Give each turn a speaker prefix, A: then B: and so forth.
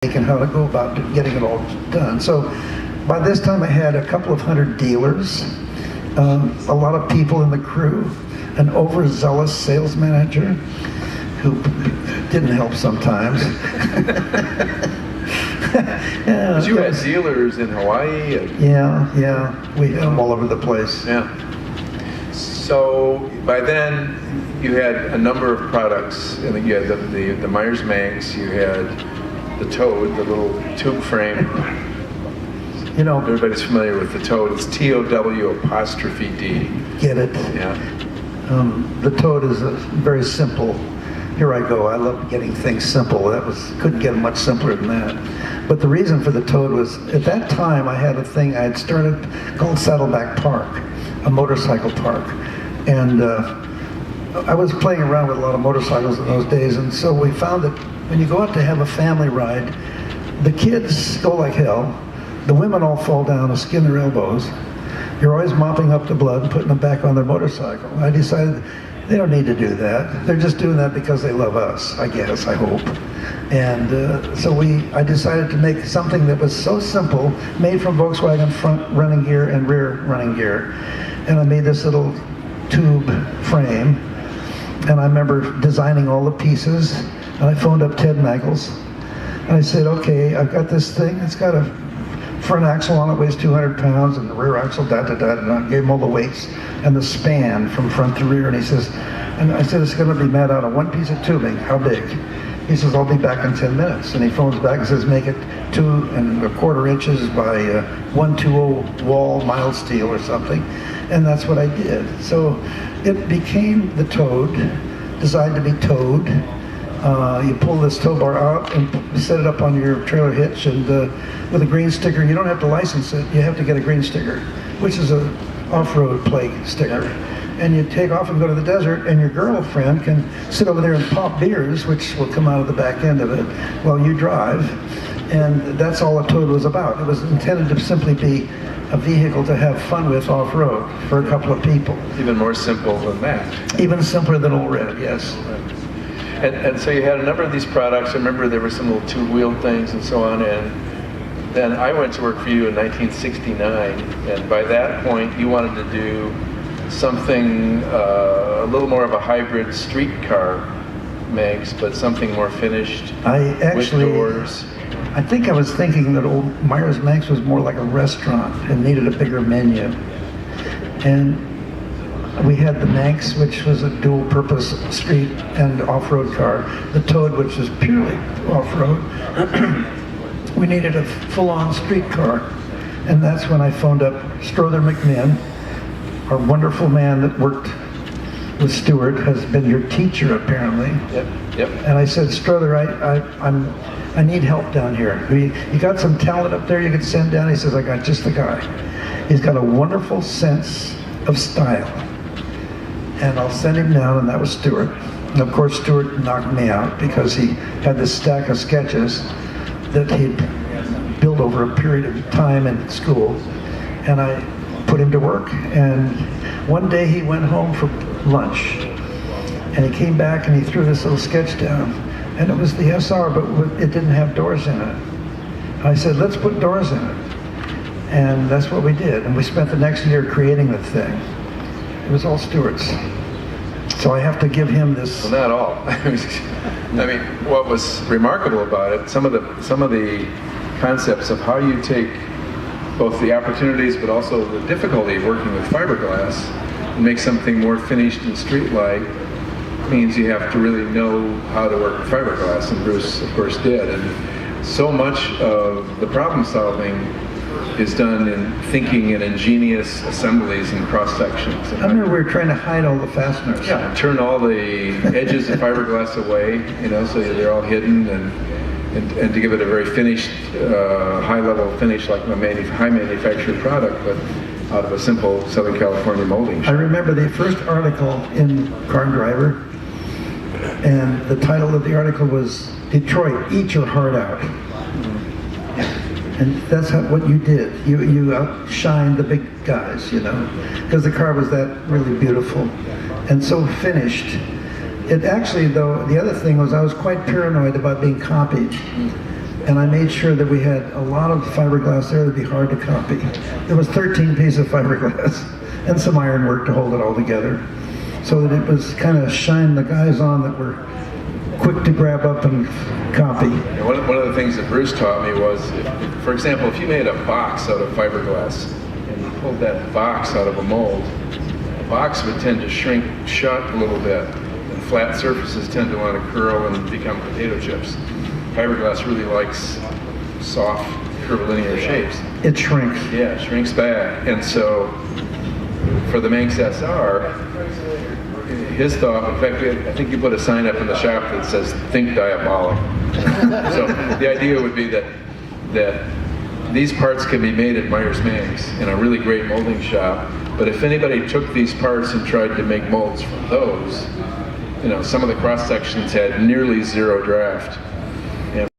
A: and how to go about getting it all done. So by this time I had a couple of hundred dealers, a lot of people in the crew, an overzealous sales manager who didn't help sometimes.
B: Because you had dealers in Hawaii?
A: Yeah. We had them all over the place.
B: Yeah. So by then, you had a number of products. I think you had the Meyers Manx, you had the Toad, the little tube frame.
A: You know,
B: everybody's familiar with the Toad. It's T-O-W apostrophe D.
A: Get it?
B: Yeah.
A: The Toad is a very simple. Here I go. I love getting things simple. Couldn't get much simpler than that. But the reason for the Toad was, at that time I had a thing I had started called Saddleback Park, a motorcycle park. And I was playing around with a lot of motorcycles in those days, and so we found that when you go out to have a family ride, the kids go like hell, the women all fall down and skin their elbows. You're always mopping up the blood and putting them back on their motorcycle. I decided they don't need to do that. They're just doing that because they love us, I guess, I hope. And so I decided to make something that was so simple, made from Volkswagen front running gear and rear running gear. And I made this little tube frame. And I remember designing all the pieces. And I phoned up Ted Michaels. And I said, okay, I've got this thing. It's got a front axle on it, weighs 200 pounds, and the rear axle, and I gave him all the weights and the span from front to rear. And he says, and I said, it's going to be made out of one piece of tubing. How big? He says, I'll be back in 10 minutes. And he phones back and says, make it 2¼ inches by 120 wall mild steel or something. And that's what I did. So it became the Toad, designed to be towed. You pull this tow bar out and set it up on your trailer hitch, and with a green sticker. You don't have to license it. You have to get a green sticker, which is a off-road plate sticker. And you take off and go to the desert, and your girlfriend can sit over there and pop beers, which will come out of the back end of it, while you drive. And that's all a Toad was about. It was intended to simply be a vehicle to have fun with off-road for a couple of people.
B: Even more simple than that.
A: Even simpler than Old Red, yes.
B: And so you had a number of these products. I remember there were some little two-wheeled things and so on. And then I went to work for you in 1969. And by that point, you wanted to do something a little more of a hybrid streetcar makes, but something more finished with doors.
A: I think I was thinking that old Meyers Manx was more like a restaurant and needed a bigger menu. And we had the Manx, which was a dual-purpose street and off-road car. The Toad, which was purely off-road. We needed a full-on street car. And that's when I phoned up Strother McMinn, our wonderful man that worked with Stewart, has been your teacher apparently.
B: Yep.
A: And I said, Strother, I need help down here. You got some talent up there you could send down? He says, I got just the guy. He's got a wonderful sense of style. And I'll send him down, and that was Stewart. And of course, Stewart knocked me out because he had this stack of sketches that he'd built over a period of time in school. And I put him to work. And one day he went home for lunch. And he came back and he threw this little sketch down. And it was the SR, but it didn't have doors in it. I said, let's put doors in it. And that's what we did. And we spent the next year creating the thing. It was all Stewart's. So I have to give him this.
B: Well, not all. I mean, what was remarkable about it, some of the concepts of how you take both the opportunities but also the difficulty of working with fiberglass and make something more finished and street-like means you have to really know how to work with fiberglass, and Bruce, of course, did. And so much of the problem solving is done in thinking in ingenious assemblies and cross sections.
A: I remember we were trying to hide all the fasteners.
B: Yeah, turn all the edges of fiberglass away, so they're all hidden, and to give it a very finished, high-level finish, like a high manufactured product, but out of a simple Southern California molding shop.
A: I remember the first article in Car and Driver, and the title of the article was "Detroit, Eat Your Heart Out." And that's what you did. You outshined the big guys, because the car was that really beautiful and so finished. It actually, though, the other thing was I was quite paranoid about being copied. and I made sure that we had a lot of fiberglass there that'd be hard to copy. There was 13 pieces of fiberglass and some ironwork to hold it all together, so that it was kind of shine the guys on that were quick to grab up and copy.
B: And one of the things that Bruce taught me was, for example, if you made a box out of fiberglass and you pulled that box out of a mold, the box would tend to shrink shut a little bit, and flat surfaces tend to want to curl and become potato chips. Fiberglass really likes soft, curvilinear shapes.
A: It shrinks.
B: Yeah, it shrinks back. And so for the Manx SR, his thought, in fact, I think you put a sign up in the shop that says, "Think diabolic." So the idea would be that these parts can be made at Meyers Manx in a really great molding shop, but if anybody took these parts and tried to make molds from those, some of the cross sections had nearly zero draft.